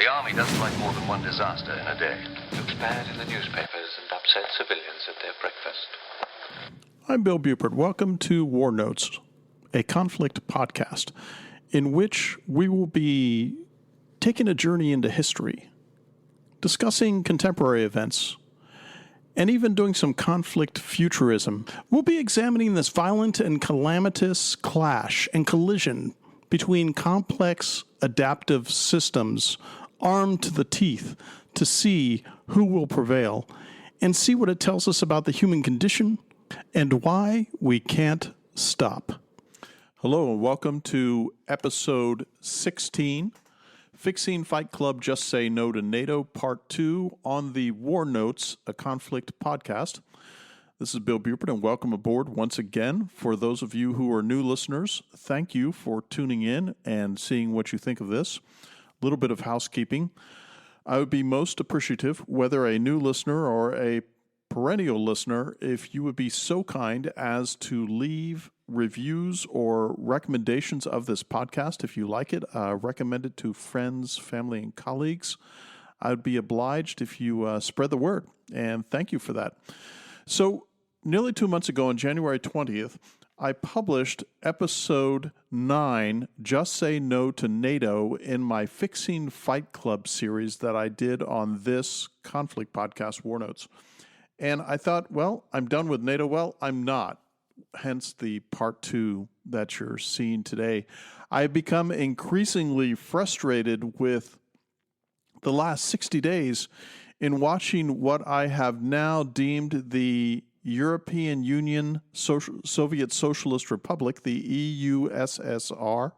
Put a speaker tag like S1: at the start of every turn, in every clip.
S1: The Army doesn't like more than one disaster in a day.
S2: Looks bad in the newspapers and upset civilians at their breakfast.
S3: I'm Bill Buford. Welcome to WarNotes, a conflict podcast in which we will be taking a journey into history, discussing contemporary events, and even doing some conflict futurism. We'll be examining this violent and calamitous clash and collision between complex adaptive systems armed to the teeth to see who will prevail and see what it tells us about the human condition and why we can't stop. Hello and welcome to episode 16, Fixing Fight Club Just Say No to NATO, Part 2 on the WarNotes, a conflict podcast. This is Bill Buford and welcome aboard once again. For those of you who are new listeners, thank you for tuning in and seeing what you think of this. A little bit of housekeeping. I would be most appreciative, whether a new listener or a perennial listener, if you would be so kind as to leave reviews or recommendations of this podcast. If you like it, recommend it to friends, family, and colleagues. I'd be obliged if you spread the word, and thank you for that. So, nearly 2 months ago on January 20th, I published episode 9, Just Say No to NATO, in my Fixing Fight Club series that I did on this conflict podcast, WarNotes. And I thought, well, I'm done with NATO. Well, I'm not. Hence the part 2 that you're seeing today. I've become increasingly frustrated with the last 60 days in watching what I have now deemed the European Union Soviet Socialist Republic, the EUSSR.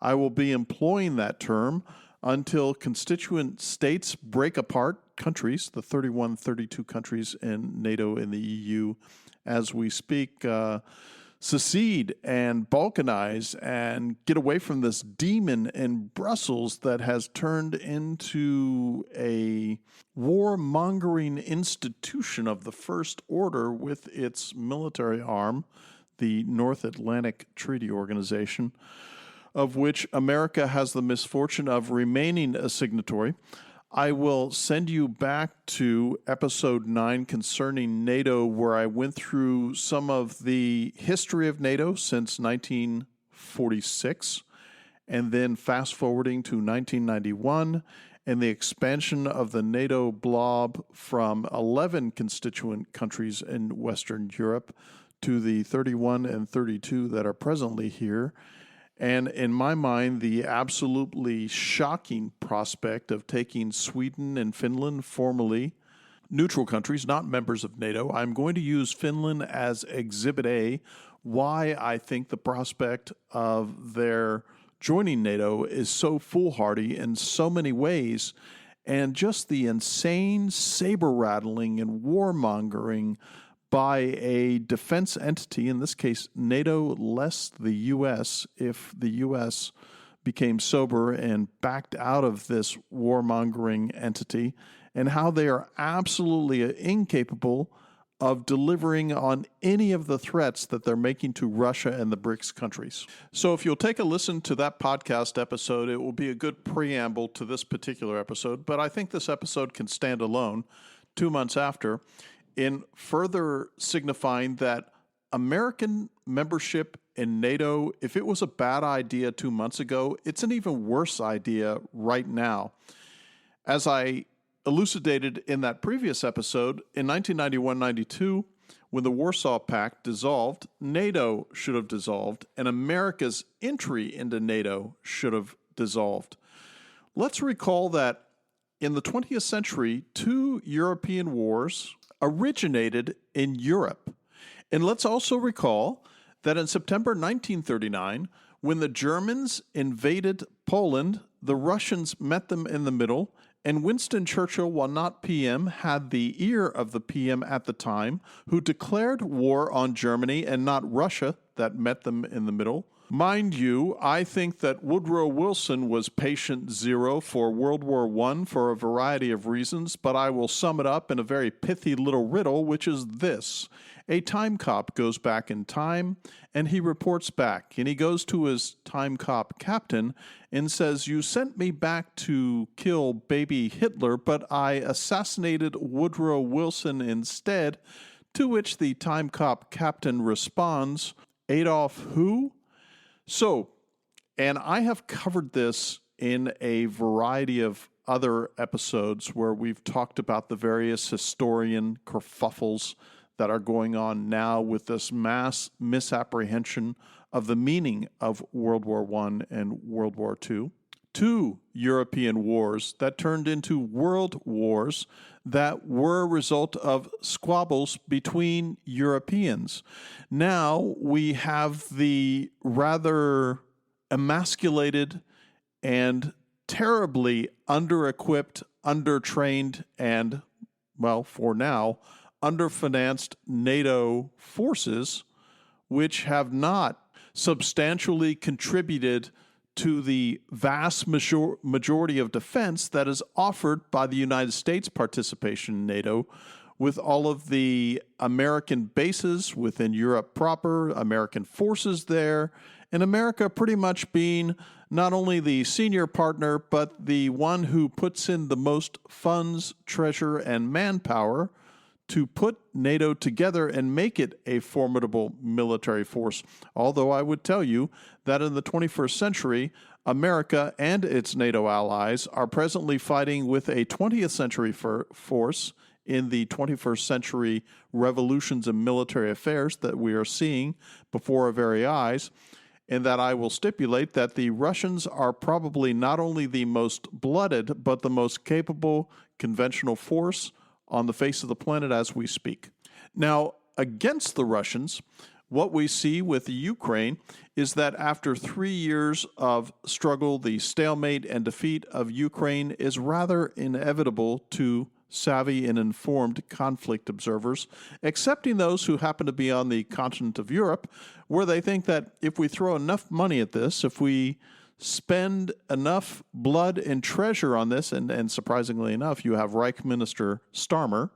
S3: I will be employing that term until constituent states break apart, countries, the 31, 32 countries in NATO and the EU, as we speak, secede and balkanize and get away from this demon in Brussels that has turned into a warmongering institution of the first order with its military arm, the North Atlantic Treaty Organization, of which America has the misfortune of remaining a signatory. I will send you back to episode 9 concerning NATO, where I went through some of the history of NATO since 1946, and then fast forwarding to 1991, and the expansion of the NATO blob from 11 constituent countries in Western Europe to the 31 and 32 that are presently here. And in my mind, the absolutely shocking prospect of taking Sweden and Finland, formerly neutral countries, not members of NATO. I'm going to use Finland as Exhibit A, why I think the prospect of their joining NATO is so foolhardy in so many ways, and just the insane saber-rattling and warmongering by a defense entity, in this case NATO less the U.S., if the U.S. became sober and backed out of this warmongering entity, and how they are absolutely incapable of delivering on any of the threats that they're making to Russia and the BRICS countries. So if you'll take a listen to that podcast episode, it will be a good preamble to this particular episode, but I think this episode can stand alone 2 months after, in further signifying that American membership in NATO, if it was a bad idea 2 months ago, it's an even worse idea right now. As I elucidated in that previous episode, in 1991-92, when the Warsaw Pact dissolved, NATO should have dissolved, and America's entry into NATO should have dissolved. Let's recall that in the 20th century, 2 European wars originated in Europe. And let's also recall that in September 1939, when the Germans invaded Poland, the Russians met them in the middle, and Winston Churchill, while not PM, had the ear of the PM at the time, who declared war on Germany and not Russia that met them in the middle. Mind you, I think that Woodrow Wilson was patient zero for World War I for a variety of reasons, but I will sum it up in a very pithy little riddle, which is this. A time cop goes back in time, and he reports back, and he goes to his time cop captain and says, "You sent me back to kill baby Hitler, but I assassinated Woodrow Wilson instead," to which the time cop captain responds, "Adolf who?" So, and I have covered this in a variety of other episodes where we've talked about the various historian kerfuffles that are going on now with this mass misapprehension of the meaning of World War I and World War II. Two European wars that turned into world wars that were a result of squabbles between Europeans. Now we have the rather emasculated and terribly under-equipped, under-trained, and, well, for now, underfinanced NATO forces, which have not substantially contributed to the vast majority of defense that is offered by the United States participation in NATO, with all of the American bases within Europe proper, American forces there, and America pretty much being not only the senior partner, but the one who puts in the most funds, treasure, and manpower to put NATO together and make it a formidable military force. Although I would tell you that in the 21st century, America and its NATO allies are presently fighting with a 20th century force in the 21st century revolutions in military affairs that we are seeing before our very eyes, and that I will stipulate that the Russians are probably not only the most blooded, but the most capable conventional force on the face of the planet as we speak. Now, against the Russians, what we see with the Ukraine is that after 3 years of struggle, the stalemate and defeat of Ukraine is rather inevitable to savvy and informed conflict observers, excepting those who happen to be on the continent of Europe, where they think that if we throw enough money at this, if we spend enough blood and treasure on this, and surprisingly enough, you have Reich Minister Starmer,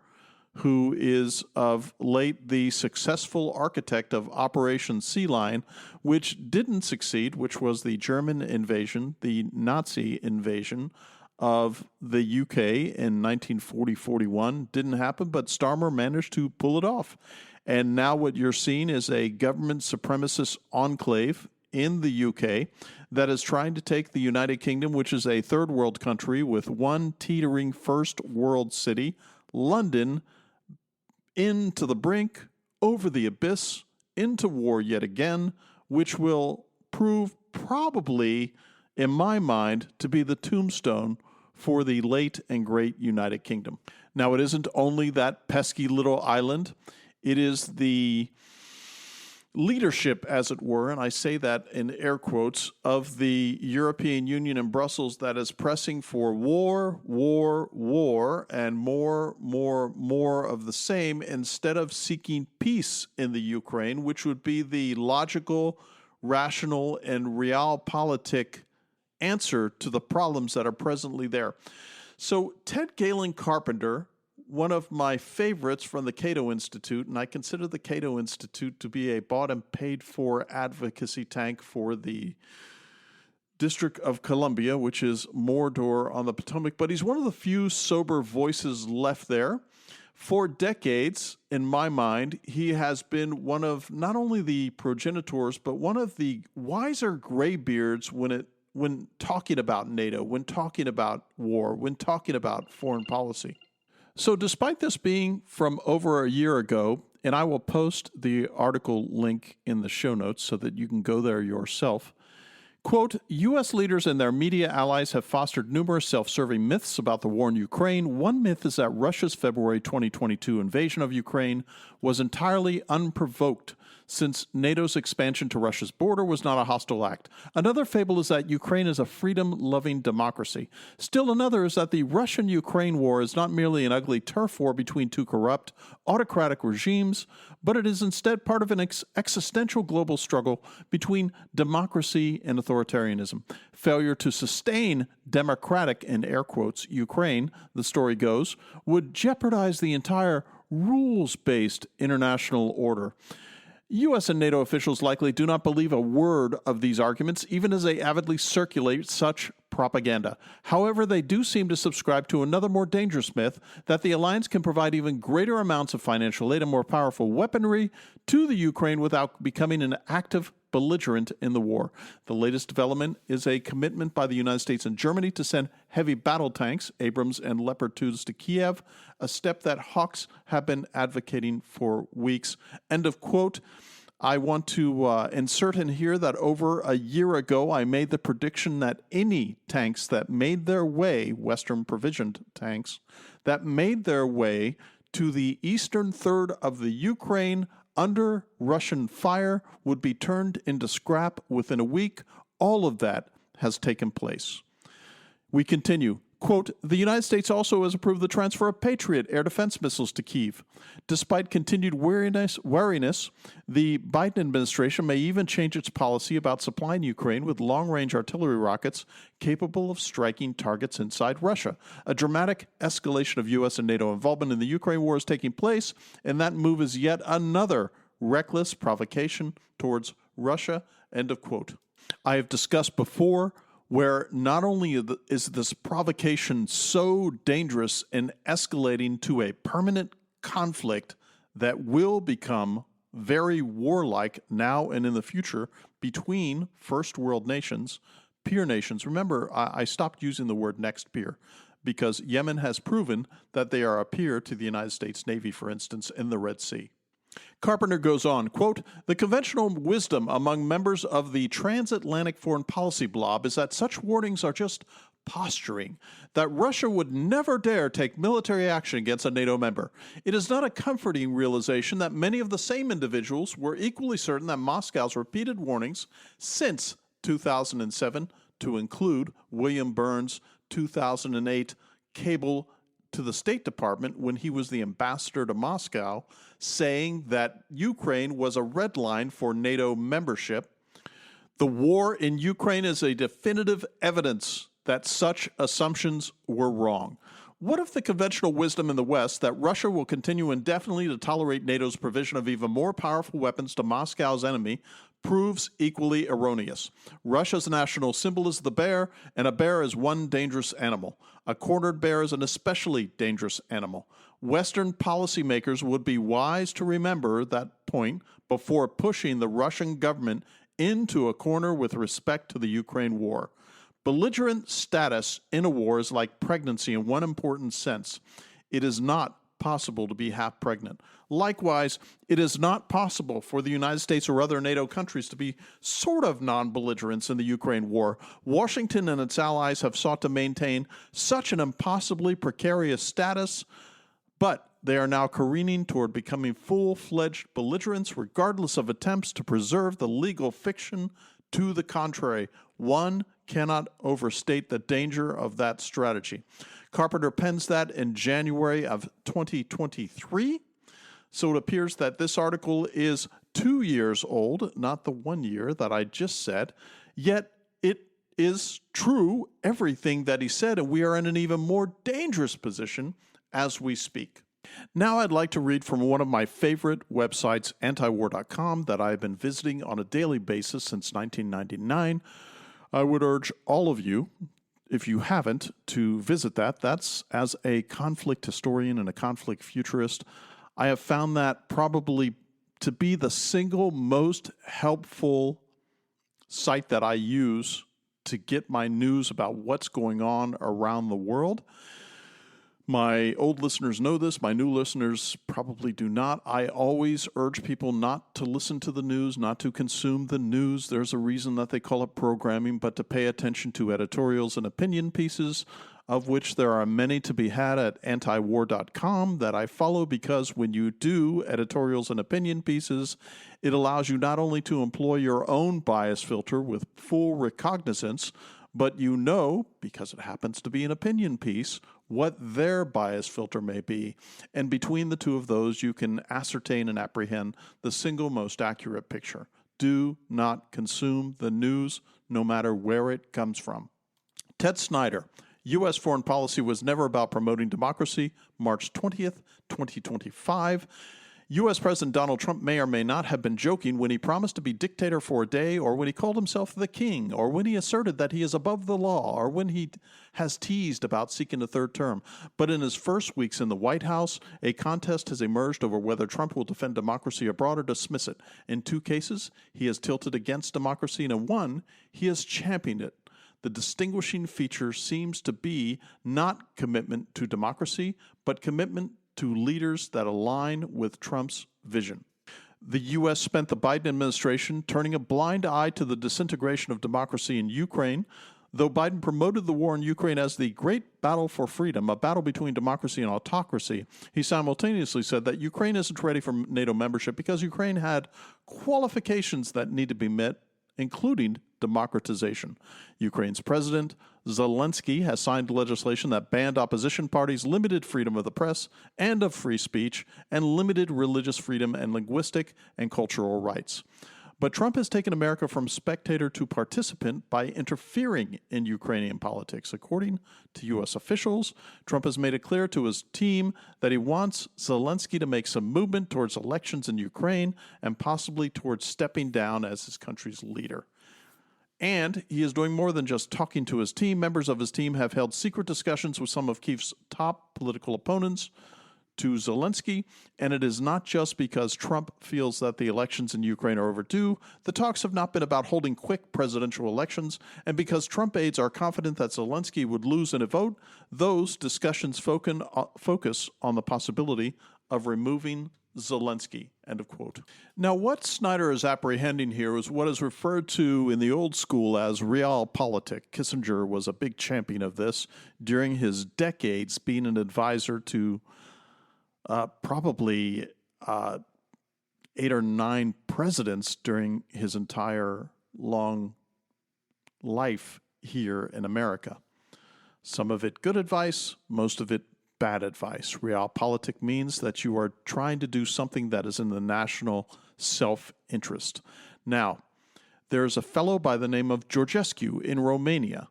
S3: who is of late the successful architect of Operation Sea Lion, which didn't succeed, which was the German invasion, the Nazi invasion of the UK in 1940-41. Didn't happen, but Starmer managed to pull it off. And now what you're seeing is a government supremacist enclave in the UK that is trying to take the United Kingdom, which is a third world country with one teetering first world city, London, into the brink, over the abyss, into war yet again, which will prove probably, in my mind, to be the tombstone for the late and great United Kingdom. Now, it isn't only that pesky little island. It is the leadership, as it were, and I say that in air quotes, of the European Union and Brussels that is pressing for war, and more of the same instead of seeking peace in the Ukraine, which would be the logical, rational, and realpolitik answer to the problems that are presently there. So Ted Galen Carpenter, one of my favorites from the Cato Institute, and I consider the Cato Institute to be a bought and paid for advocacy tank for the District of Columbia, which is Mordor on the Potomac, but he's one of the few sober voices left there. For decades, in my mind, he has been one of not only the progenitors, but one of the wiser graybeards when talking about NATO, when talking about war, when talking about foreign policy. So despite this being from over a year ago, and I will post the article link in the show notes so that you can go there yourself, quote, U.S. leaders and their media allies have fostered numerous self-serving myths about the war in Ukraine. One myth is that Russia's February 2022 invasion of Ukraine was entirely unprovoked, since NATO's expansion to Russia's border was not a hostile act. Another fable is that Ukraine is a freedom-loving democracy. Still another is that the Russian-Ukraine war is not merely an ugly turf war between two corrupt, autocratic regimes, but it is instead part of an existential global struggle between democracy and authoritarianism. Failure to sustain democratic, in air quotes, Ukraine, the story goes, would jeopardize the entire rules-based international order. U.S. and NATO officials likely do not believe a word of these arguments, even as they avidly circulate such propaganda. However, they do seem to subscribe to another more dangerous myth, that the alliance can provide even greater amounts of financial aid and more powerful weaponry to the Ukraine without becoming an active belligerent in the war. The latest development is a commitment by the United States and Germany to send heavy battle tanks, Abrams and Leopard 2s, to Kiev, a step that hawks have been advocating for weeks. End of quote. I want to insert in here that over a year ago, I made the prediction that any tanks that made their way, Western provisioned tanks, that made their way to the eastern third of the Ukraine under Russian fire would be turned into scrap within a week. All of that has taken place. We continue. Quote, the United States also has approved the transfer of Patriot air defense missiles to Kyiv. Despite continued wariness, the Biden administration may even change its policy about supplying Ukraine with long-range artillery rockets capable of striking targets inside Russia. A dramatic escalation of U.S. and NATO involvement in the Ukraine war is taking place, and that move is yet another reckless provocation towards Russia. End of quote. I have discussed before where not only is this provocation so dangerous and escalating to a permanent conflict that will become very warlike now and in the future between first world nations, peer nations. Remember, I stopped using the word next peer because Yemen has proven that they are a peer to the United States Navy, for instance, in the Red Sea. Carpenter goes on, quote, the conventional wisdom among members of the transatlantic foreign policy blob is that such warnings are just posturing, that Russia would never dare take military action against a NATO member. It is not a comforting realization that many of the same individuals were equally certain that Moscow's repeated warnings since 2007, to include William Burns' 2008 cable to the State Department when he was the ambassador to Moscow, saying that Ukraine was a red line for NATO membership. The war in Ukraine is a definitive evidence that such assumptions were wrong. What if the conventional wisdom in the West that Russia will continue indefinitely to tolerate NATO's provision of even more powerful weapons to Moscow's enemy proves equally erroneous? Russia's national symbol is the bear, and a bear is one dangerous animal. A cornered bear is an especially dangerous animal. Western policymakers would be wise to remember that point before pushing the Russian government into a corner with respect to the Ukraine war. Belligerent status in a war is like pregnancy in one important sense. It is not possible to be half pregnant. Likewise, it is not possible for the United States or other NATO countries to be sort of non-belligerents in the Ukraine war. Washington and its allies have sought to maintain such an impossibly precarious status, but they are now careening toward becoming full-fledged belligerents, regardless of attempts to preserve the legal fiction to the contrary. One cannot overstate the danger of that strategy. Carpenter pens that in January of 2023. So it appears that this article is 2 years old, not the 1 year that I just said. Yet it is true, everything that he said, and we are in an even more dangerous position as we speak. Now I'd like to read from one of my favorite websites, antiwar.com, that I've been visiting on a daily basis since 1999. I would urge all of you, if you haven't, to visit that. That's as a conflict historian and a conflict futurist. I have found that probably to be the single most helpful site that I use to get my news about what's going on around the world. My old listeners know this. My new listeners probably do not. I always urge people not to listen to the news, not to consume the news. There's a reason that they call it programming, but to pay attention to editorials and opinion pieces, of which there are many to be had at antiwar.com that I follow, because when you do editorials and opinion pieces, it allows you not only to employ your own bias filter with full recognizance, but you know, because it happens to be an opinion piece, what their bias filter may be. And between the two of those, you can ascertain and apprehend the single most accurate picture. Do not consume the news, no matter where it comes from. Ted Snyder, U.S. foreign policy was never about promoting democracy. March 20th, 2025. U.S. President Donald Trump may or may not have been joking when he promised to be dictator for a day, or when he called himself the king, or when he asserted that he is above the law, or when he has teased about seeking a third term. But in his first weeks in the White House, a contest has emerged over whether Trump will defend democracy abroad or dismiss it. In 2 cases, he has tilted against democracy, and in 1, he has championed it. The distinguishing feature seems to be not commitment to democracy, but commitment to leaders that align with Trump's vision. The U.S. spent the Biden administration turning a blind eye to the disintegration of democracy in Ukraine. Though Biden promoted the war in Ukraine as the great battle for freedom, a battle between democracy and autocracy, he simultaneously said that Ukraine isn't ready for NATO membership because Ukraine had qualifications that need to be met, including democratization. Ukraine's president, Zelensky, has signed legislation that banned opposition parties, limited freedom of the press and of free speech, and limited religious freedom and linguistic and cultural rights. But Trump has taken America from spectator to participant by interfering in Ukrainian politics. According to U.S. officials, Trump has made it clear to his team that he wants Zelensky to make some movement towards elections in Ukraine and possibly towards stepping down as his country's leader. And he is doing more than just talking to his team. Members of his team have held secret discussions with some of Kyiv's top political opponents to Zelensky, and it is not just because Trump feels that the elections in Ukraine are overdue. The talks have not been about holding quick presidential elections, and because Trump aides are confident that Zelensky would lose in a vote, those discussions focus on the possibility of removing Zelensky, end of quote. Now, what Snyder is apprehending here is what is referred to in the old school as realpolitik. Kissinger was a big champion of this during his decades being an advisor to probably 8 or 9 presidents during his entire long life here in America. Some of it good advice, most of it bad advice. Realpolitik means that you are trying to do something that is in the national self-interest. Now, there's a fellow by the name of Georgescu in Romania.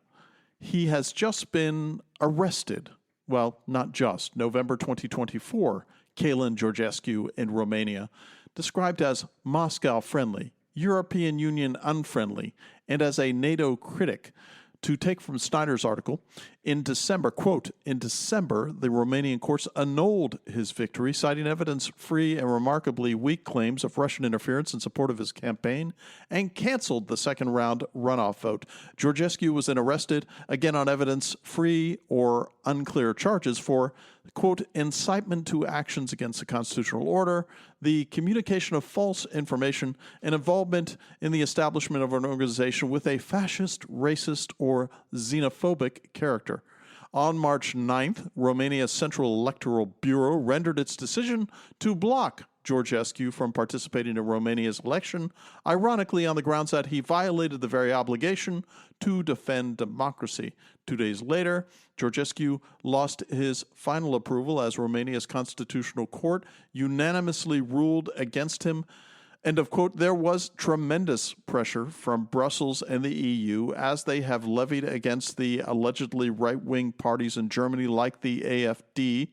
S3: He has just been arrested. Well, not just. November 2024, Kalin Georgescu in Romania, described as Moscow-friendly, European Union unfriendly, and as a NATO critic. To take from Snyder's article, in December, quote, in December, the Romanian courts annulled his victory, citing evidence-free and remarkably weak claims of Russian interference in support of his campaign, and canceled the second-round runoff vote. Georgescu was then arrested, again on evidence-free or unclear charges for, quote, incitement to actions against the constitutional order, the communication of false information, and involvement in the establishment of an organization with a fascist, racist, or xenophobic character. On March 9th, Romania's Central Electoral Bureau rendered its decision to block Georgescu from participating in Romania's election, ironically on the grounds that he violated the very obligation to defend democracy. 2 days later, Georgescu lost his final approval as Romania's constitutional court unanimously ruled against him. End of quote. There was tremendous pressure from Brussels and the EU as they have levied against the allegedly right-wing parties in Germany like the AfD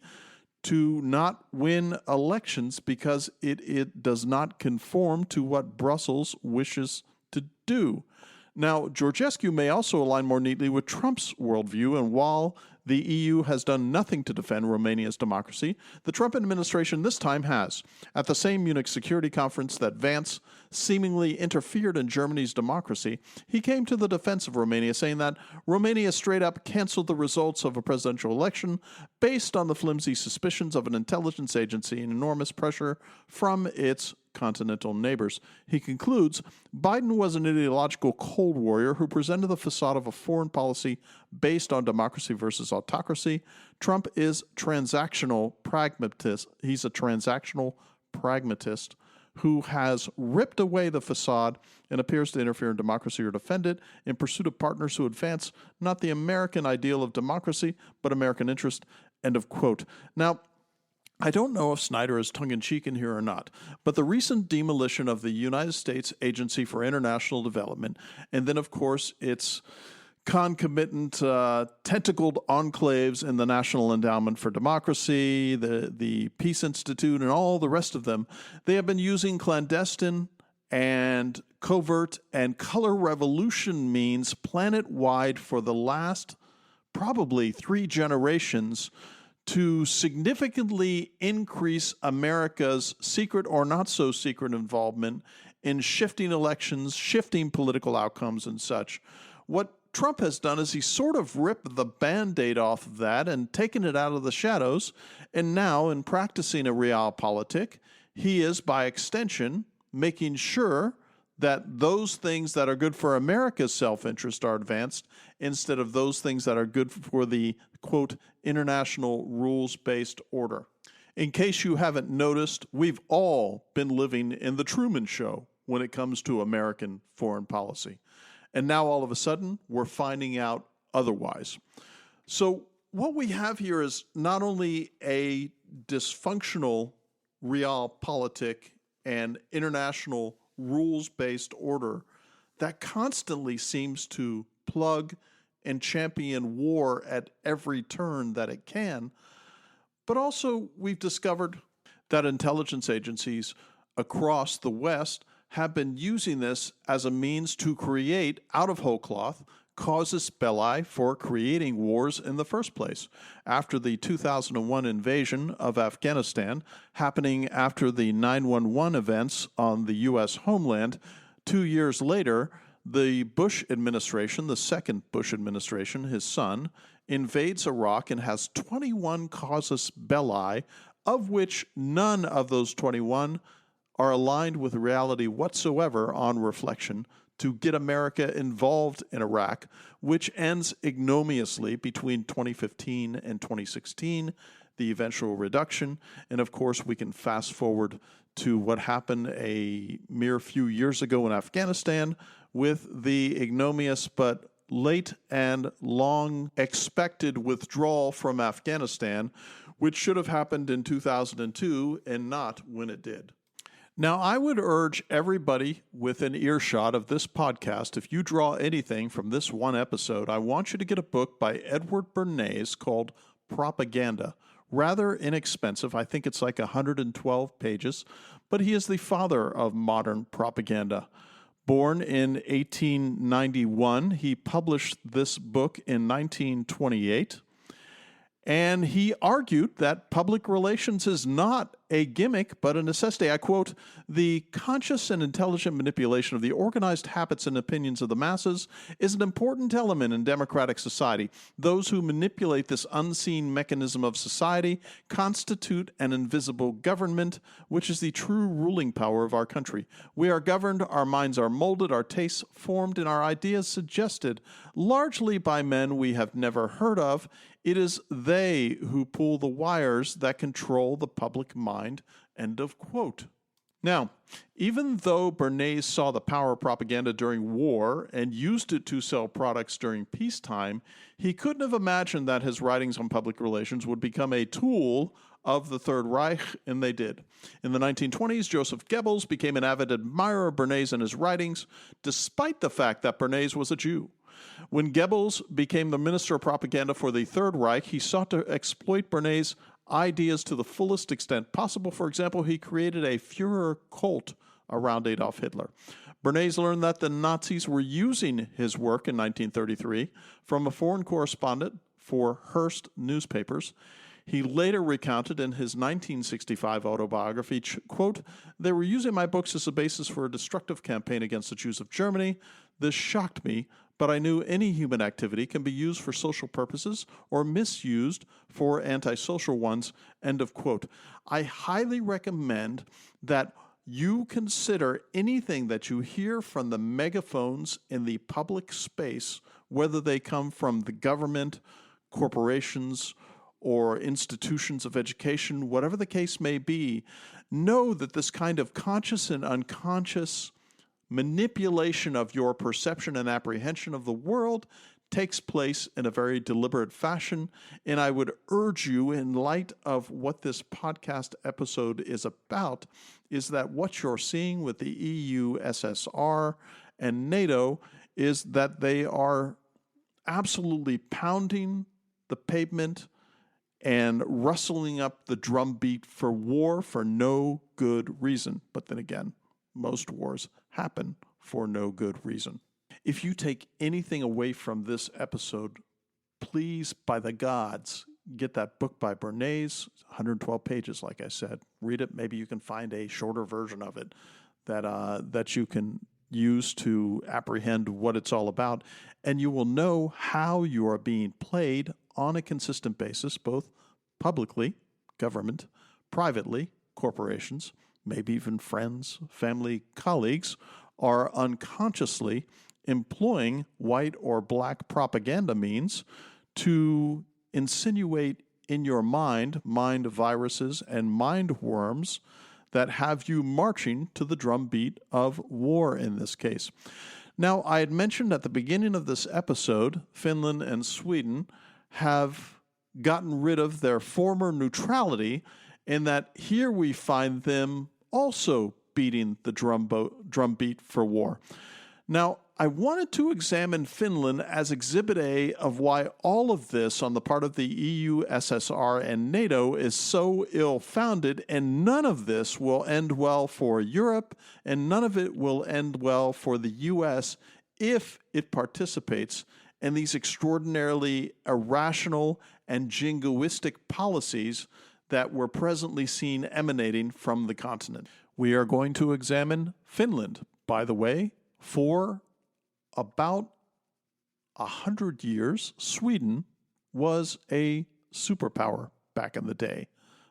S3: to not win elections because it does not conform to what Brussels wishes to do. Now, Georgescu may also align more neatly with Trump's worldview, and while the EU has done nothing to defend Romania's democracy, the Trump administration this time has. At the same Munich Security Conference that Vance seemingly interfered in Germany's democracy, he came to the defense of Romania, saying that Romania straight up canceled the results of a presidential election based on the flimsy suspicions of an intelligence agency and enormous pressure from its continental neighbors. He concludes, Biden was an ideological cold warrior who presented the facade of a foreign policy based on democracy versus autocracy. Trump is transactional pragmatist. He's a transactional pragmatist who has ripped away the facade and appears to interfere in democracy or defend it in pursuit of partners who advance not the American ideal of democracy, but American interest. End of quote. Now, I don't know if Snyder is tongue-in-cheek in here or not, but the recent demolition of the United States Agency for International Development, and then, of course, its concomitant tentacled enclaves in the National Endowment for Democracy, the Peace Institute, and all the rest of them, they have been using clandestine and covert and color revolution means planet-wide for the last probably 3 generations to significantly increase America's secret or not so secret involvement in shifting elections, shifting political outcomes and such. What Trump has done is he sort of ripped the Band-Aid off of that and taken it out of the shadows, and now in practicing a realpolitik, he is by extension making sure that those things that are good for America's self-interest are advanced instead of those things that are good for the, quote, international rules-based order. In case you haven't noticed, we've all been living in the Truman Show when it comes to American foreign policy. And now all of a sudden, we're finding out otherwise. So what we have here is not only a dysfunctional realpolitik and international rules-based order that constantly seems to plug and champion war at every turn that it can, but also we've discovered that intelligence agencies across the West have been using this as a means to create, out of whole cloth, casus belli for creating wars in the first place. After the 2001 invasion of Afghanistan, happening after the 9/11 events on the U.S. homeland, 2 years later, the Bush administration, the second Bush administration, his son, invades Iraq and has 21 casus belli, of which none of those 21 are aligned with reality whatsoever on reflection, to get America involved in Iraq, which ends ignominiously between 2015 and 2016, the eventual reduction. And of course, we can fast forward to what happened a mere few years ago in Afghanistan with the ignominious but late and long expected withdrawal from Afghanistan, which should have happened in 2002 and not when it did. Now, I would urge everybody within earshot of this podcast, if you draw anything from this one episode, I want you to get a book by Edward Bernays called Propaganda. Rather inexpensive. I think it's like 112 pages, but he is the father of modern propaganda. Born in 1891, he published this book in 1928. And he argued that public relations is not a gimmick, but a necessity. I quote, "The conscious and intelligent manipulation of the organized habits and opinions of the masses is an important element in democratic society. Those who manipulate this unseen mechanism of society constitute an invisible government, which is the true ruling power of our country. We are governed, our minds are molded, our tastes formed, and our ideas suggested, largely by men we have never heard of. It is they who pull the wires that control the public mind," end of quote. Now, even though Bernays saw the power of propaganda during war and used it to sell products during peacetime, he couldn't have imagined that his writings on public relations would become a tool of the Third Reich, and they did. In the 1920s, Joseph Goebbels became an avid admirer of Bernays and his writings, despite the fact that Bernays was a Jew. When Goebbels became the Minister of Propaganda for the Third Reich, he sought to exploit Bernays' ideas to the fullest extent possible. For example, he created a Führer cult around Adolf Hitler. Bernays learned that the Nazis were using his work in 1933 from a foreign correspondent for Hearst newspapers. He later recounted in his 1965 autobiography, quote, "They were using my books as a basis for a destructive campaign against the Jews of Germany. This shocked me, but I knew any human activity can be used for social purposes or misused for antisocial ones," end of quote. I highly recommend that you consider anything that you hear from the megaphones in the public space, whether they come from the government, corporations, or institutions of education, whatever the case may be, know that this kind of conscious and unconscious manipulation of your perception and apprehension of the world takes place in a very deliberate fashion. And I would urge you, in light of what this podcast episode is about, is that what you're seeing with the EU, SSR, and NATO is that they are absolutely pounding the pavement and rustling up the drumbeat for war for no good reason. But then again, most wars happen for no good reason. If you take anything away from this episode, please, by the gods, get that book by Bernays, 112 pages, like I said. Read it. Maybe you can find a shorter version of it that you can use to apprehend what it's all about. And you will know how you are being played on a consistent basis, both publicly, government, privately, corporations, maybe even friends, family, colleagues, are unconsciously employing white or black propaganda means to insinuate in your mind viruses and mind worms that have you marching to the drumbeat of war in this case. Now, I had mentioned at the beginning of this episode, Finland and Sweden have gotten rid of their former neutrality, in that here we find them also beating the drumbeat for war. Now, I wanted to examine Finland as Exhibit A of why all of this on the part of the EU, SSR, and NATO is so ill-founded, and none of this will end well for Europe, and none of it will end well for the U.S. if it participates in these extraordinarily irrational and jingoistic policies that we're presently seeing emanating from the continent. We are going to examine Finland, by the way. For about 100 years, Sweden was a superpower back in the day,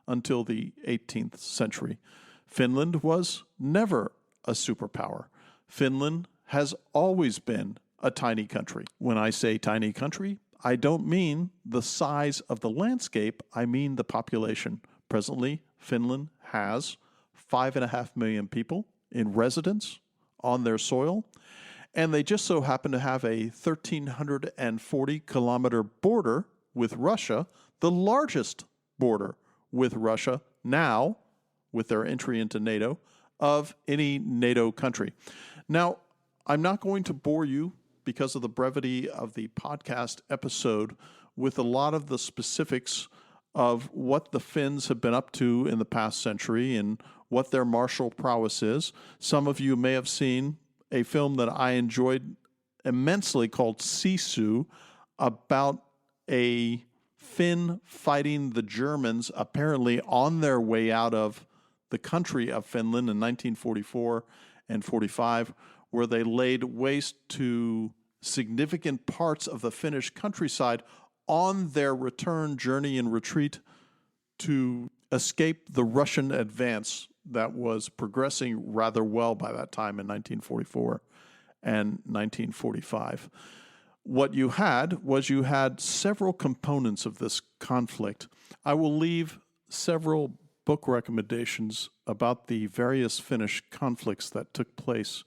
S3: until the 18th century. Finland was never a superpower. Finland has always been a tiny country. When I say tiny country, I don't mean the size of the landscape, I mean the population. Presently, Finland has 5.5 million people in residence on their soil, and they just so happen to have a 1,340-kilometer border with Russia, the largest border with Russia now, with their entry into NATO, of any NATO country. Now, I'm not going to bore you, because of the brevity of the podcast episode, with a lot of the specifics of what the Finns have been up to in the past century and what their martial prowess is. Some of you may have seen a film that I enjoyed immensely called Sisu, about a Finn fighting the Germans apparently on their way out of the country of Finland in 1944 and 45, where they laid waste to significant parts of the Finnish countryside on their return journey and retreat to escape the Russian advance that was progressing rather well by that time in 1944 and 1945. What you had was several components of this conflict. I will leave several book recommendations about the various Finnish conflicts that took place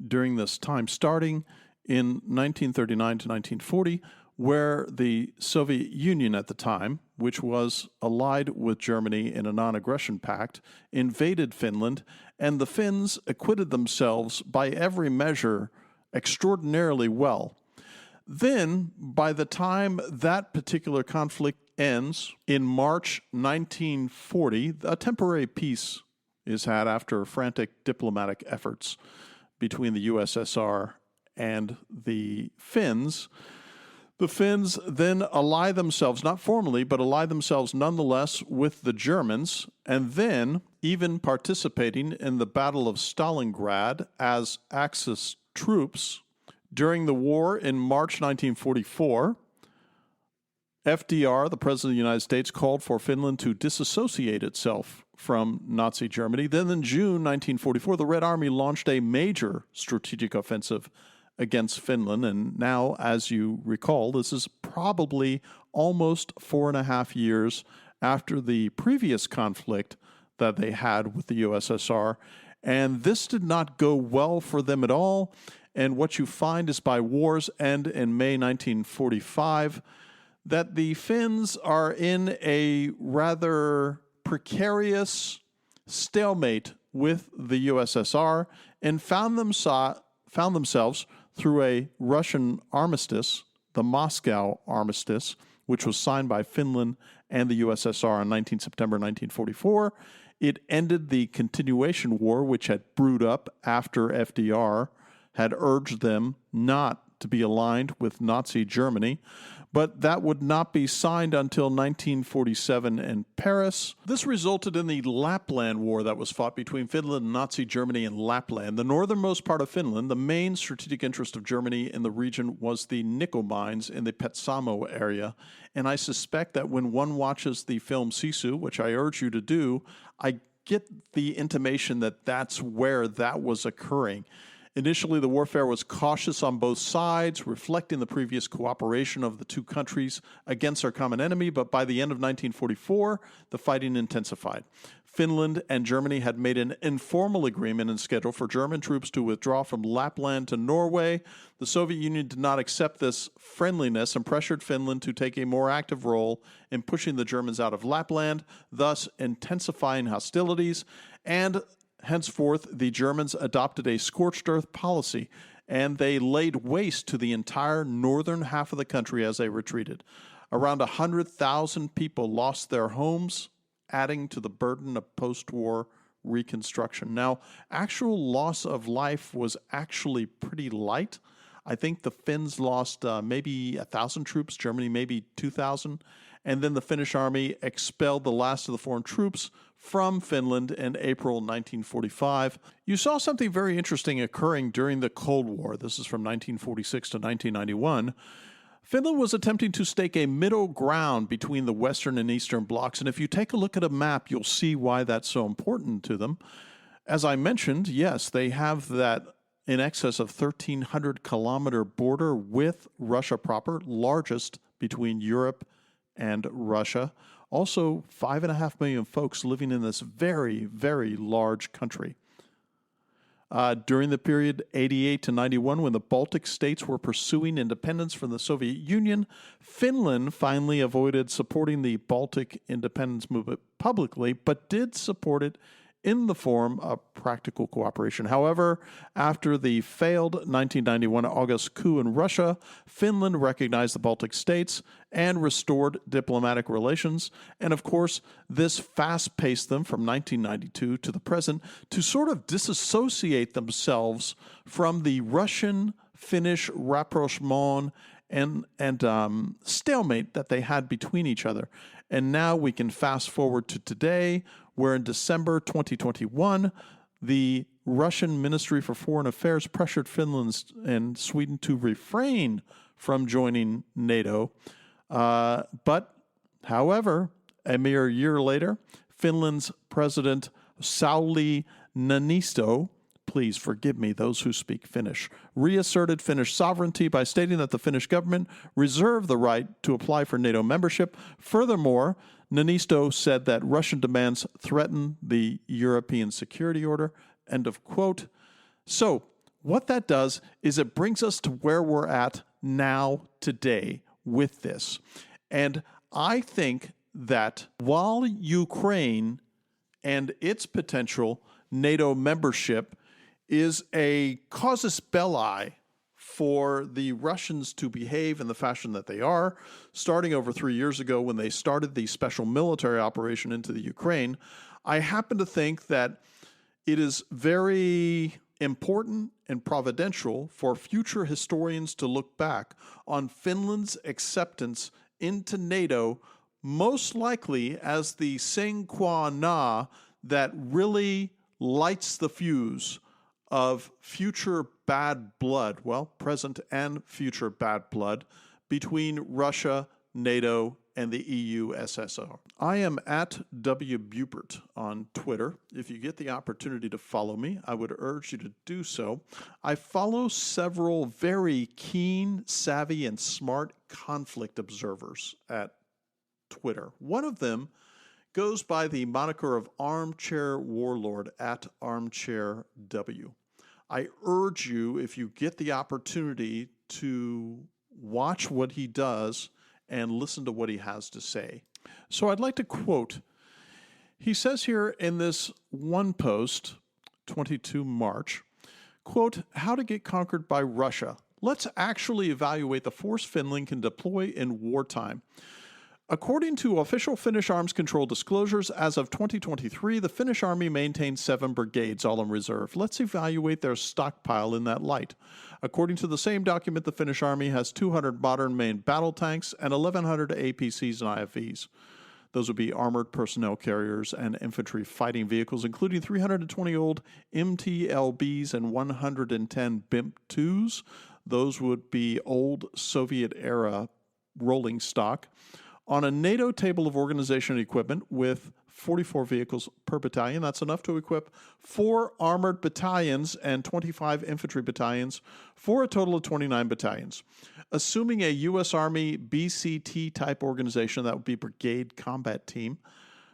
S3: during this time, starting in 1939 to 1940, where the Soviet Union at the time, which was allied with Germany in a non-aggression pact, invaded Finland, and the Finns acquitted themselves by every measure extraordinarily well. Then, by the time that particular conflict ends, in March 1940, a temporary peace is had after frantic diplomatic efforts between the USSR and the Finns. The Finns then ally themselves, not formally, but ally themselves nonetheless with the Germans, and then even participating in the Battle of Stalingrad as Axis troops. During the war in March 1944, FDR, the President of the United States, called for Finland to disassociate itself from Nazi Germany. Then in June 1944, the Red Army launched a major strategic offensive against Finland. And now, as you recall, this is probably almost 4.5 years after the previous conflict that they had with the USSR. And this did not go well for them at all. And what you find is by war's end in May 1945, that the Finns are in a rather precarious stalemate with the USSR and found themselves through a Russian armistice the Moscow Armistice, which was signed by Finland and the USSR on 19 September 1944. It ended the continuation war, which had brewed up after FDR had urged them not to be aligned with Nazi Germany, but that would not be signed until 1947 in Paris. This resulted in the Lapland War that was fought between Finland and Nazi Germany in Lapland. The northernmost part of Finland, the main strategic interest of Germany in the region was the nickel mines in the Petsamo area, and I suspect that when one watches the film Sisu, which I urge you to do, I get the intimation that that's where that was occurring. Initially, the warfare was cautious on both sides, reflecting the previous cooperation of the two countries against our common enemy, but by the end of 1944, the fighting intensified. Finland and Germany had made an informal agreement and schedule for German troops to withdraw from Lapland to Norway. The Soviet Union did not accept this friendliness and pressured Finland to take a more active role in pushing the Germans out of Lapland, thus intensifying hostilities, and henceforth, the Germans adopted a scorched earth policy, and they laid waste to the entire northern half of the country as they retreated. Around 100,000 people lost their homes, adding to the burden of post-war reconstruction. Now, actual loss of life was actually pretty light. I think the Finns lost maybe 1,000 troops, Germany maybe 2,000, and then the Finnish army expelled the last of the foreign troops from Finland in April 1945. You saw something very interesting occurring during the Cold War. This is from 1946 to 1991. Finland was attempting to stake a middle ground between the Western and Eastern blocs, and if you take a look at a map, you'll see why that's so important to them. As I mentioned, yes, they have that in excess of 1,300-kilometer border with Russia proper, largest between Europe and Russia. Also, 5.5 million folks living in this very, very large country. During the period 88 to 91, when the Baltic states were pursuing independence from the Soviet Union, Finland finally avoided supporting the Baltic independence movement publicly, but did support it in the form of practical cooperation. However, after the failed 1991 August coup in Russia, Finland recognized the Baltic states and restored diplomatic relations. And of course, this fast-paced them from 1992 to the present to sort of disassociate themselves from the Russian-Finnish rapprochement and stalemate that they had between each other. And now we can fast forward to today, where in December 2021, the Russian Ministry for Foreign Affairs pressured Finland and Sweden to refrain from joining NATO. But, however, a mere year later, Finland's President Sauli Niinisto, please forgive me, those who speak Finnish, reasserted Finnish sovereignty by stating that the Finnish government reserved the right to apply for NATO membership. Furthermore, Niinisto said that Russian demands threaten the European security order, end of quote. So what that does is it brings us to where we're at now today with this. And I think that while Ukraine and its potential NATO membership is a casus belli for the Russians to behave in the fashion that they are, starting over 3 years ago when they started the special military operation into the Ukraine, I happen to think that it is very important and providential for future historians to look back on Finland's acceptance into NATO, most likely as the sine qua non that really lights the fuse of future bad blood, well, present and future bad blood, between Russia, NATO, and the EU SSR. I am at W. Bupert on Twitter. If you get the opportunity to follow me, I would urge you to do so. I follow several very keen, savvy, and smart conflict observers at Twitter. One of them goes by the moniker of Armchair Warlord at Armchair W. I urge you, if you get the opportunity, to watch what he does and listen to what he has to say. So I'd like to quote. He says here in this one post, 22 March, quote, "How to get conquered by Russia. let's actually evaluate the force Finland can deploy in wartime. According to official Finnish Arms Control disclosures, as of 2023, the Finnish Army maintains 7 brigades, all in reserve. Let's evaluate their stockpile in that light. According to the same document, the Finnish Army has 200 modern main battle tanks and 1,100 APCs and IFVs. Those would be armored personnel carriers and infantry fighting vehicles, including 320 old MTLBs and 110 BIMP-2s. Those would be old Soviet-era rolling stock. On a NATO table of organization and equipment with 44 vehicles per battalion, that's enough to equip 4 armored battalions and 25 infantry battalions for a total of 29 battalions. Assuming a U.S. Army BCT-type organization, that would be Brigade Combat Team,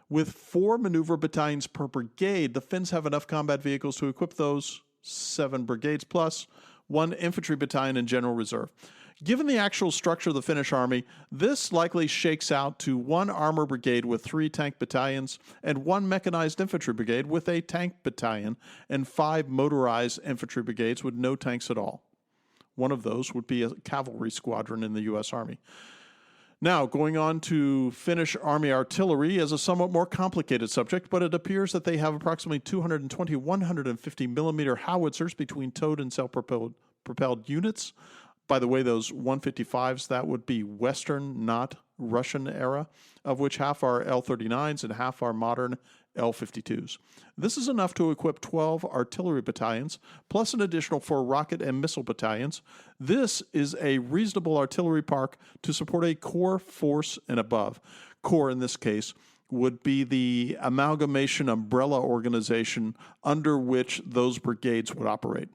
S3: with 4 maneuver battalions per brigade, the Finns have enough combat vehicles to equip those 7 brigades plus 1 infantry battalion in general reserve. Given the actual structure of the Finnish army, this likely shakes out to 1 armor brigade with 3 tank battalions and 1 mechanized infantry brigade with a tank battalion and 5 motorized infantry brigades with no tanks at all. One of those would be a cavalry squadron in the U.S. Army. Now, going on to Finnish Army artillery is a somewhat more complicated subject, but it appears that they have approximately 220 150 millimeter howitzers between towed and self-propelled units. By the way, those 155s, that would be Western, not Russian era, of which half are L-39s and half are modern L-52s. This is enough to equip 12 artillery battalions, plus an additional 4 rocket and missile battalions. This is a reasonable artillery park to support a core force and above. Core, in this case, would be the amalgamation umbrella organization under which those brigades would operate.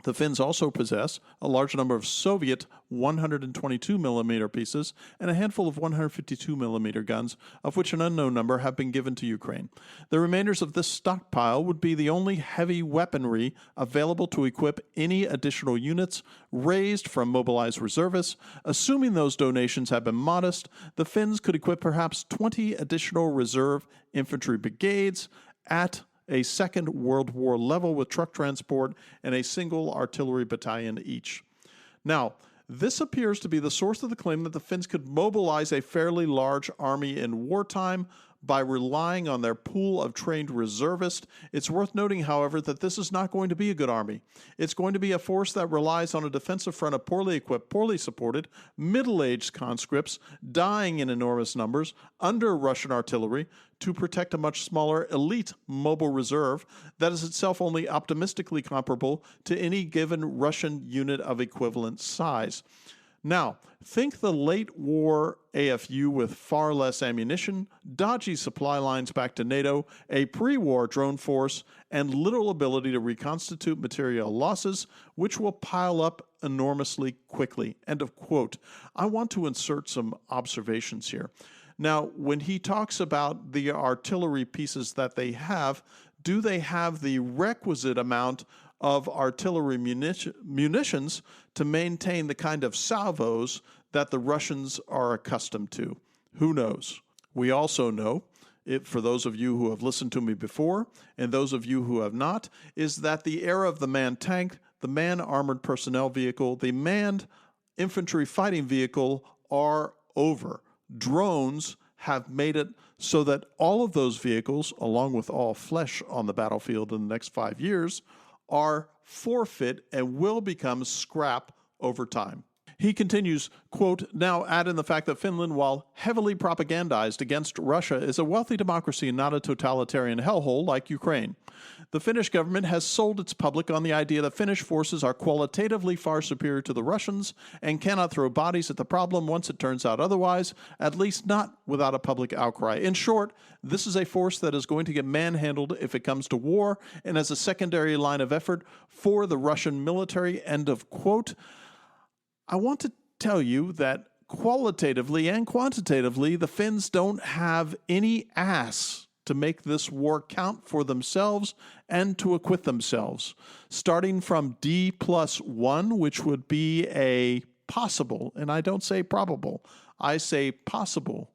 S3: The Finns also possess a large number of Soviet 122 millimeter pieces and a handful of 152 millimeter guns, of which an unknown number have been given to Ukraine. The remainders of this stockpile would be the only heavy weaponry available to equip any additional units raised from mobilized reservists. Assuming those donations have been modest, the Finns could equip perhaps 20 additional reserve infantry brigades at a Second World War level with truck transport and a single artillery battalion each. Now, this appears to be the source of the claim that the Finns could mobilize a fairly large army in wartime by relying on their pool of trained reservists. It's worth noting, however, that this is not going to be a good army. It's going to be a force that relies on a defensive front of poorly equipped, poorly supported, middle-aged conscripts dying in enormous numbers under Russian artillery to protect a much smaller elite mobile reserve that is itself only optimistically comparable to any given Russian unit of equivalent size. Now, think the late war AFU with far less ammunition, dodgy supply lines back to NATO, a pre-war drone force, and little ability to reconstitute material losses, which will pile up enormously quickly. End of quote. I want to insert some observations here. Now, when he talks about the artillery pieces that they have, do they have the requisite amount of artillery munitions to maintain the kind of salvos that the Russians are accustomed to? Who knows? We also know, for those of you who have listened to me before and those of you who have not, is that the era of the manned tank, the manned armored personnel vehicle, the manned infantry fighting vehicle are over. Drones have made it so that all of those vehicles, along with all flesh on the battlefield in the next 5 years, are forfeit and will become scrap over time. He continues, quote, now add in the fact that Finland, while heavily propagandized against Russia, is a wealthy democracy and not a totalitarian hellhole like Ukraine. The Finnish government has sold its public on the idea that Finnish forces are qualitatively far superior to the Russians and cannot throw bodies at the problem once it turns out otherwise, at least not without a public outcry. In short, this is a force that is going to get manhandled if it comes to war and as a secondary line of effort for the Russian military, end of quote. I want to tell you that qualitatively and quantitatively, the Finns don't have any ass to make this war count for themselves and to acquit themselves. Starting from D+1, which would be a possible, and I don't say probable, I say possible,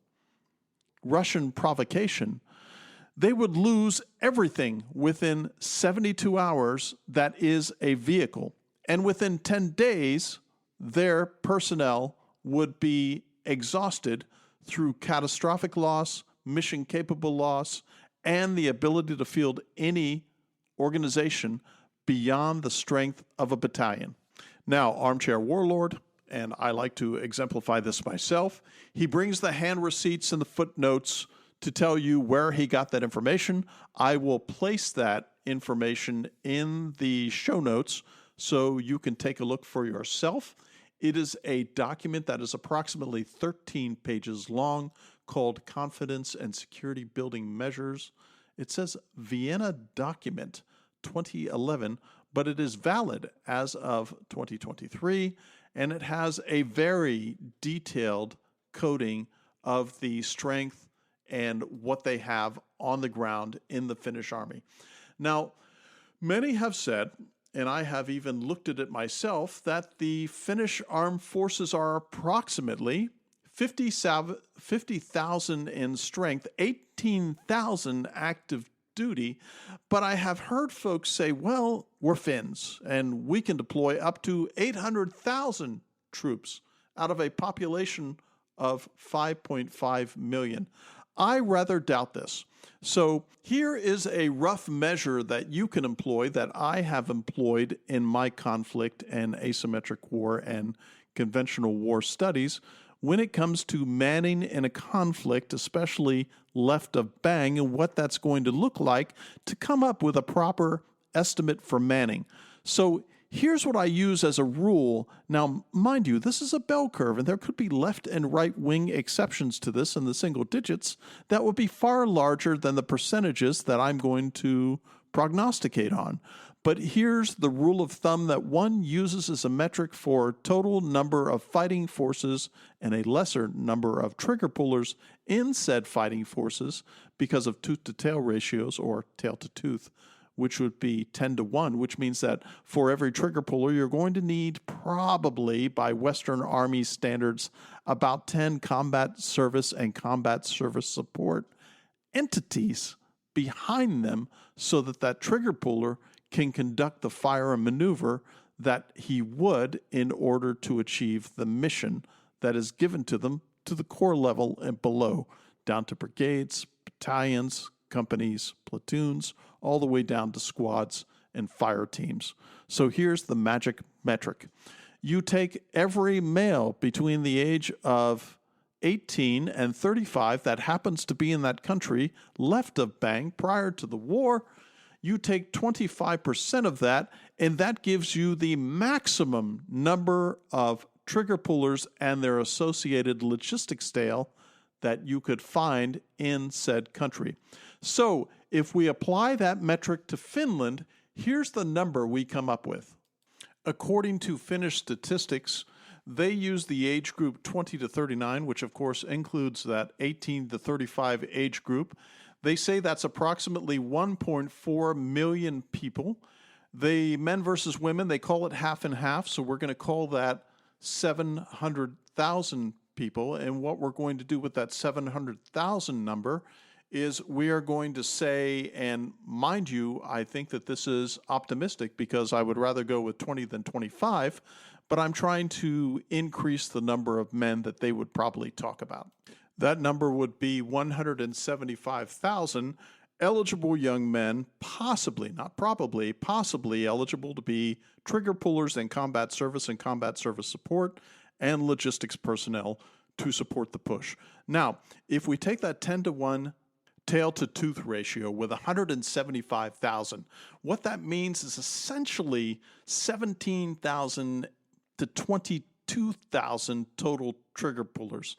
S3: Russian provocation, they would lose everything within 72 hours that is a vehicle. And within 10 days, their personnel would be exhausted through catastrophic loss, mission-capable loss, and the ability to field any organization beyond the strength of a battalion. Now, Armchair Warlord, and I like to exemplify this myself, he brings the hand receipts and the footnotes to tell you where he got that information. I will place that information in the show notes so you can take a look for yourself. It is a document that is approximately 13 pages long called Confidence and Security Building Measures. It says Vienna Document 2011, but it is valid as of 2023, and it has a very detailed coding of the strength and what they have on the ground in the Finnish army. Now, many have said, and I have even looked at it myself, that the Finnish armed forces are approximately 50,000 in strength, 18,000 active duty, but I have heard folks say, well, we're Finns, and we can deploy up to 800,000 troops out of a population of 5.5 million. I rather doubt this. So here is a rough measure that you can employ that I have employed in my conflict and asymmetric war and conventional war studies when it comes to manning in a conflict, especially left of bang, and what that's going to look like to come up with a proper estimate for manning. So here's what I use as a rule. Now, mind you, this is a bell curve, and there could be left and right wing exceptions to this in the single digits that would be far larger than the percentages that I'm going to prognosticate on. But here's the rule of thumb that one uses as a metric for total number of fighting forces and a lesser number of trigger pullers in said fighting forces because of tooth-to-tail ratios or tail-to-tooth, which would be 10 to 1, which means that for every trigger puller, you're going to need probably, by Western Army standards, about 10 combat service and combat service support entities behind them so that that trigger puller can conduct the fire and maneuver that he would in order to achieve the mission that is given to them to the corps level and below, down to brigades, battalions, companies, platoons, all the way down to squads and fire teams. So here's the magic metric. You take every male between the age of 18 and 35 that happens to be in that country left of bang prior to the war. You take 25% of that, and that gives you the maximum number of trigger pullers and their associated logistics tail that you could find in said country. So if we apply that metric to Finland, here's the number we come up with. According to Finnish statistics, they use the age group 20 to 39, which of course includes that 18 to 35 age group. They say that's approximately 1.4 million people. The men versus women, they call it half and half, so we're going to call that 700,000 people. And what we're going to do with that 700,000 number is we are going to say, and mind you, I think that this is optimistic because I would rather go with 20 than 25, but I'm trying to increase the number of men that they would probably talk about. That number would be 175,000 eligible young men, possibly, not probably, possibly eligible to be trigger pullers in combat service and combat service support and logistics personnel to support the push. Now, if we take that 10 to 1 tail-to-tooth ratio with 175,000, what that means is essentially 17,000 to 22,000 total trigger pullers.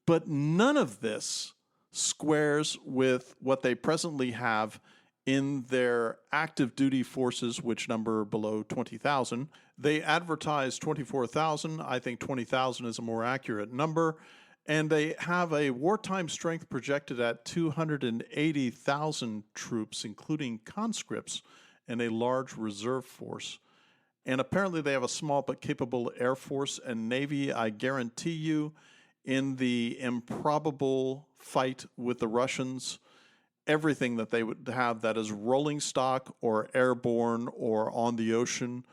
S3: But none of this squares with what they presently have in their active duty forces, which number below 20,000. They advertise 24,000. I think 20,000 is a more accurate number. And they have a wartime strength projected at 280,000 troops, including conscripts, and a large reserve force. And apparently they have a small but capable Air Force and Navy. I guarantee you, in the improbable fight with the Russians, everything that they would have that is rolling stock or airborne or on the ocean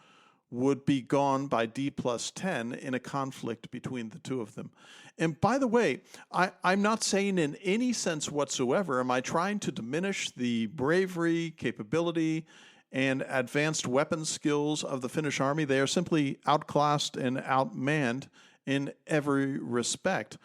S3: would be gone by D+10 in a conflict between the two of them. And by the way, I'm not saying in any sense whatsoever am I trying to diminish the bravery, capability, and advanced weapons skills of the Finnish army. They are simply outclassed and outmanned in every respect.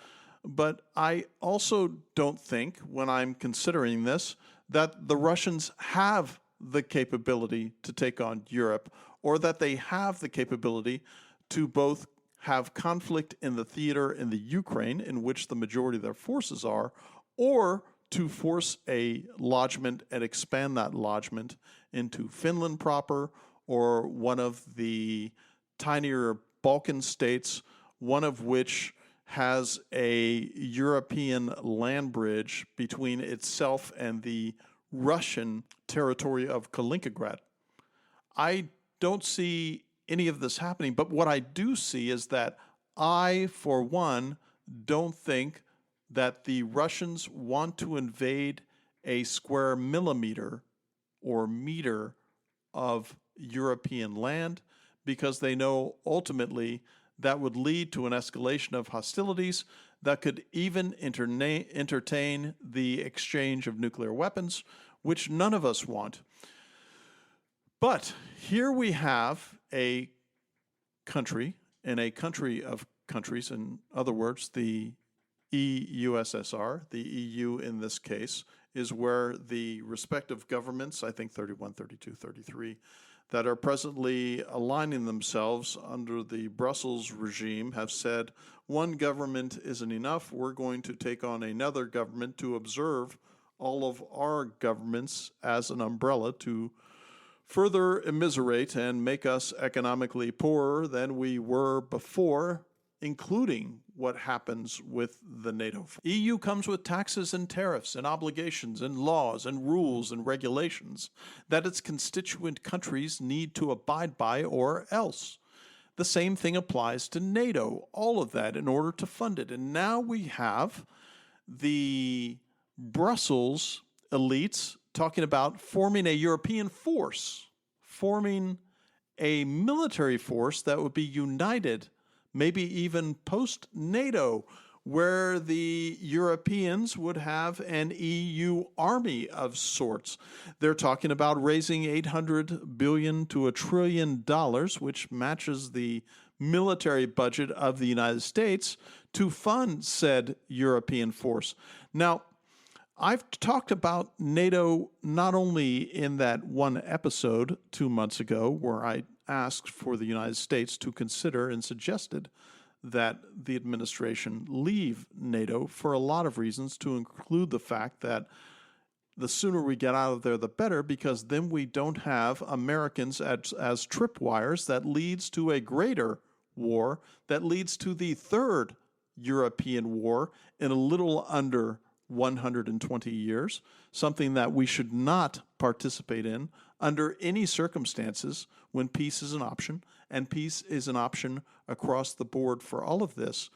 S3: But I also don't think, when I'm considering this, that the Russians have the capability to take on Europe, or that they have the capability to both have conflict in the theater in the Ukraine, in which the majority of their forces are, or to force a lodgment and expand that lodgment into Finland proper, or one of the tinier Balkan states, one of which has a European land bridge between itself and the Russian territory of Kaliningrad. I don't see any of this happening, but what I do see is that I, for one, don't think that the Russians want to invade a square millimeter or meter of European land, because they know ultimately that would lead to an escalation of hostilities that could even entertain the exchange of nuclear weapons, which none of us want. But here we have a country, and a country of countries, in other words, the EUSSR, the EU in this case, is where the respective governments, I think 31, 32, 33, that are presently aligning themselves under the Brussels regime have said, one government isn't enough, we're going to take on another government to observe all of our governments as an umbrella to further immiserate and make us economically poorer than we were before, including what happens with the NATO. EU comes with taxes and tariffs and obligations and laws and rules and regulations that its constituent countries need to abide by, or else. The same thing applies to NATO, all of that in order to fund it. And now we have the Brussels elites talking about forming a European force, forming a military force that would be united, maybe even post-NATO, where the Europeans would have an EU army of sorts. They're talking about raising $800 billion to $1 trillion, which matches the military budget of the United States, to fund said European force. Now, I've talked about NATO not only in that one episode 2 months ago where I asked for the United States to consider and suggested that the administration leave NATO for a lot of reasons, to include the fact that the sooner we get out of there, the better, because then we don't have Americans as tripwires that leads to a greater war, that leads to the third European war in a little under 120 years, something that we should not participate in under any circumstances when peace is an option, and peace is an option across the board for all of this.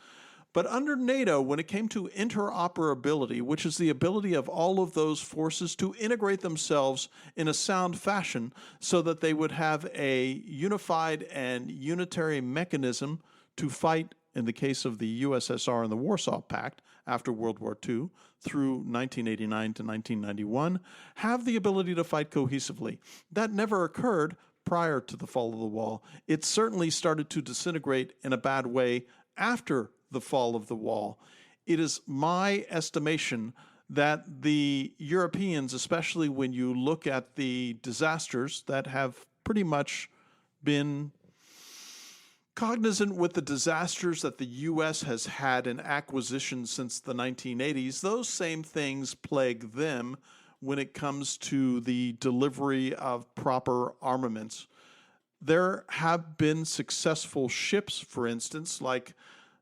S3: But under NATO, when it came to interoperability, which is the ability of all of those forces to integrate themselves in a sound fashion so that they would have a unified and unitary mechanism to fight, in the case of the USSR and the Warsaw Pact after World War II through 1989 to 1991, have the ability to fight cohesively. That never occurred prior to the fall of the wall. It certainly started to disintegrate in a bad way after the fall of the wall. It is my estimation that the Europeans, especially when you look at the disasters that have pretty much been cognizant with the disasters that the U.S. has had in acquisition since the 1980s, those same things plague them when it comes to the delivery of proper armaments. There have been successful ships, for instance, like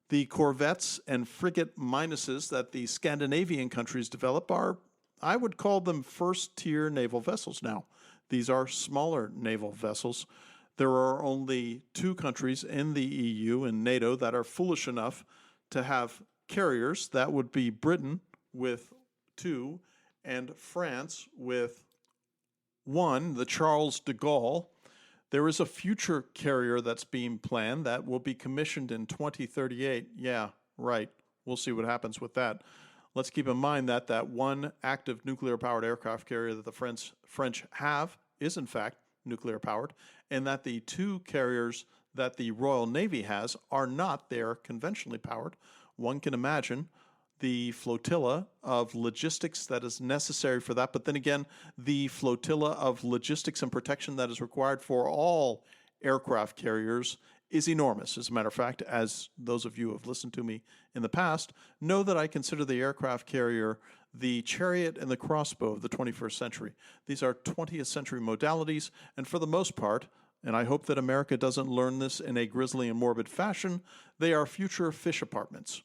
S3: the corvettes and frigate minuses that the Scandinavian countries develop are, I would call them first-tier naval vessels now. These are smaller naval vessels. There are only 2 countries in the EU and NATO that are foolish enough to have carriers. That would be Britain with 2 and France with 1, the Charles de Gaulle. There is a future carrier that's being planned that will be commissioned in 2038. Yeah, right. We'll see what happens with that. Let's keep in mind that that one active nuclear-powered aircraft carrier that the French have is, in fact, nuclear-powered, and that the two carriers that the Royal Navy has are not. They're conventionally powered. One can imagine the flotilla of logistics that is necessary for that. But then again, the flotilla of logistics and protection that is required for all aircraft carriers is enormous. As a matter of fact, as those of you who have listened to me in the past know that I consider the aircraft carrier the chariot and the crossbow of the 21st century. These are 20th century modalities, and for the most part, and I hope that America doesn't learn this in a grisly and morbid fashion, they are future fish apartments.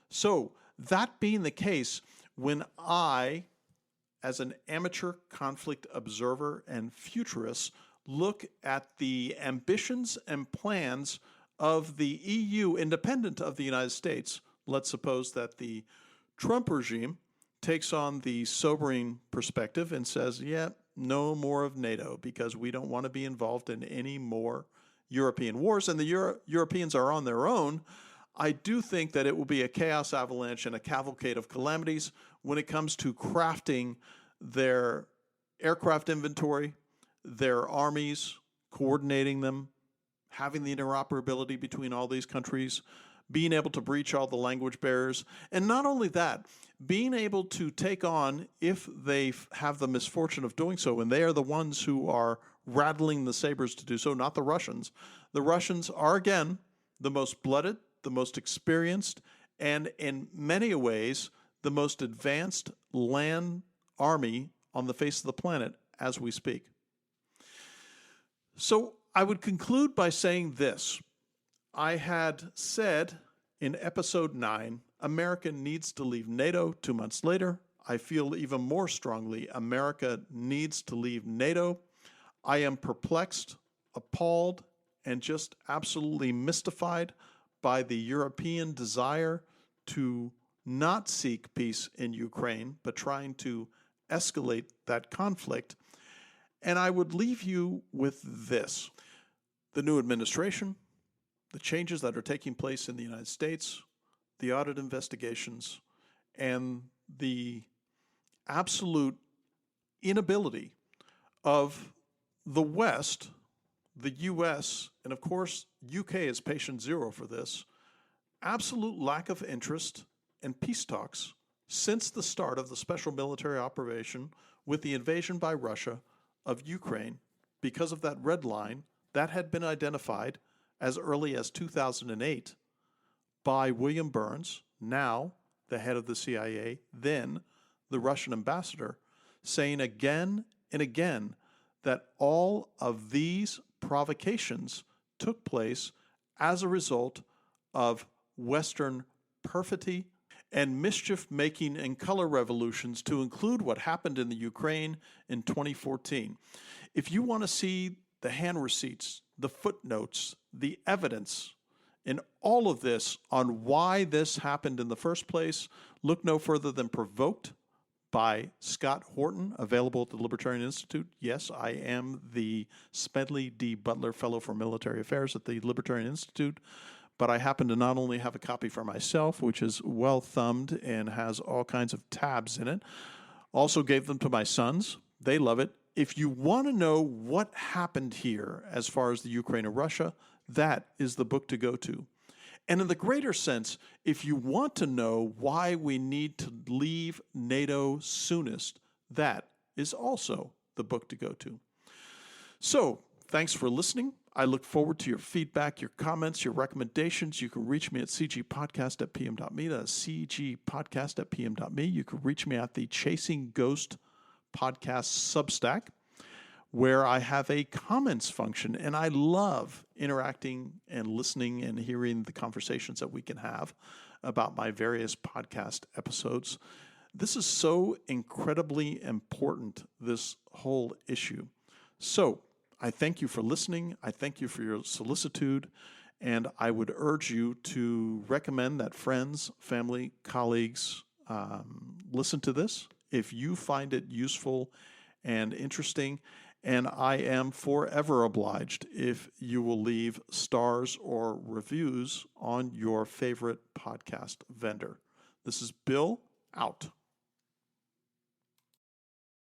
S3: So, that being the case, when I, as an amateur conflict observer and futurist, look at the ambitions and plans of the EU independent of the United States, let's suppose that the Trump regime takes on the sobering perspective and says, yeah, no more of NATO because we don't want to be involved in any more European wars, and the Europeans are on their own. I do think that it will be a chaos avalanche and a cavalcade of calamities when it comes to crafting their aircraft inventory, their armies, coordinating them, having the interoperability between all these countries, being able to breach all the language barriers, and not only that, being able to take on, if they have the misfortune of doing so, and they are the ones who are rattling the sabers to do so, not the Russians. The Russians are, again, the most blooded, the most experienced, and in many ways, the most advanced land army on the face of the planet as we speak. So I would conclude by saying this. I had said in episode 9, America needs to leave NATO. 2 months later, I feel even more strongly America needs to leave NATO. I am perplexed, appalled, and just absolutely mystified by the European desire to not seek peace in Ukraine, but trying to escalate that conflict. And I would leave you with this. The new administration, the changes that are taking place in the United States, the audit investigations, and the absolute inability of the West, the U.S., and of course, UK is patient zero for this, absolute lack of interest in peace talks since the start of the special military operation with the invasion by Russia of Ukraine because of that red line that had been identified as early as 2008 by William Burns, now the head of the CIA, then the Russian ambassador, saying again and again that all of these provocations took place as a result of Western perfidy and mischief-making and color revolutions, to include what happened in the Ukraine in 2014. If you want to see the hand receipts, the footnotes, the evidence in all of this on why this happened in the first place, look no further than Provoked by Scott Horton, available at the Libertarian Institute. Yes, I am the Smedley D. Butler Fellow for Military Affairs at the Libertarian Institute, but I happen to not only have a copy for myself, which is well thumbed and has all kinds of tabs in it, also gave them to my sons. They love it. If you want to know what happened here as far as the Ukraine and Russia, that is the book to go to. And in the greater sense, if you want to know why we need to leave NATO soonest, that is also the book to go to. So, thanks for listening. I look forward to your feedback, your comments, your recommendations. You can reach me at cgpodcast@pm.me. That's cgpodcast@pm.me. You can reach me at the Chasing Ghost Podcast Substack, where I have a comments function, and I love interacting and listening and hearing the conversations that we can have about my various podcast episodes. This is so incredibly important, this whole issue. So I thank you for listening. I thank you for your solicitude, and I would urge you to recommend that friends, family, colleagues listen to this if you find it useful and interesting. And I am forever obliged if you will leave stars or reviews on your favorite podcast vendor. This is Bill, out.